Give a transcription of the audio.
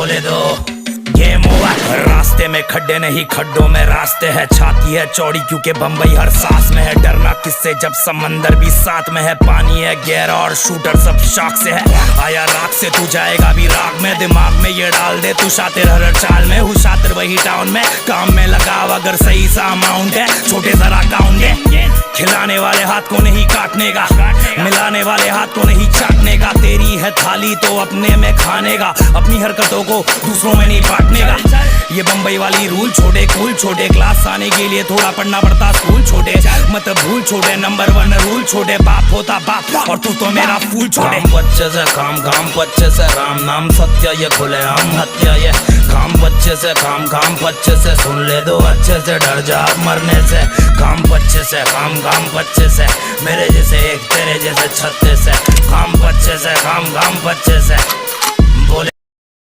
बोले दो game over. रास्ते में खड्डे नहीं खड्डों में रास्ते है, छाती है चौड़ी क्योंकि बम्बई हर सांस में है। डरना किससे जब समंदर भी साथ में है, पानी है गहरा और शूटर सब शाख से है। आया राख से तू जाएगा भी राग में, दिमाग में ये डाल दे तू शातिर हर चाल में। हूँ शातिर वही टाउन में, काम में लगाव अगर सही सा अमाउंट है, छोटे जरा काउंट है। खिलाने वाले हाथ को नहीं काटने का, मिलाने वाले हाथ को नहीं चाटने का। तेरी है थाली तो अपने में खाने का, अपनी हरकतों को दूसरों में नहीं बांटने का। ये बम्बई वाली रूल छोटे कूल छोटे, क्लास आने के लिए थोड़ा पढ़ना पड़ता स्कूल छोटे। मत भूल छोटे नंबर 1 रूल छोटे, बाप होता बाप और तू तो मेरा फूल छोटे। बच्चे से काम बच्चे से राम नाम सत्य, ये खुले आम हत्या। ये काम बच्चे से काम बच्चे से, सुन ले दो अच्छे से, डर जा मरने से। काम बच्चे से काम बच्चे से, मेरे जैसे एक तेरे जैसे 36 से। काम बच्चे से काम बच्चे से।